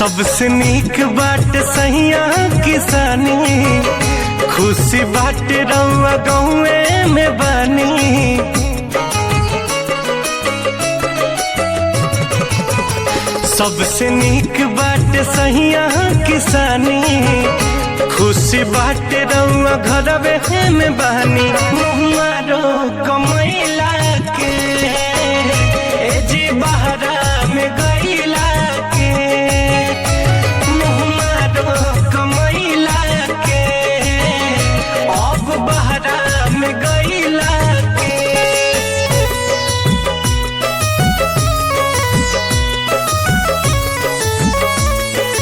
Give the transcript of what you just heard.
सबसे नीक बाट सहिया किसानी, खुशी बाट रउआ गौए में बानी। सबसे नीक बाट सहिया किसानी, खुशी बाट रउआ घरवे में बानी। मुहारो कमैल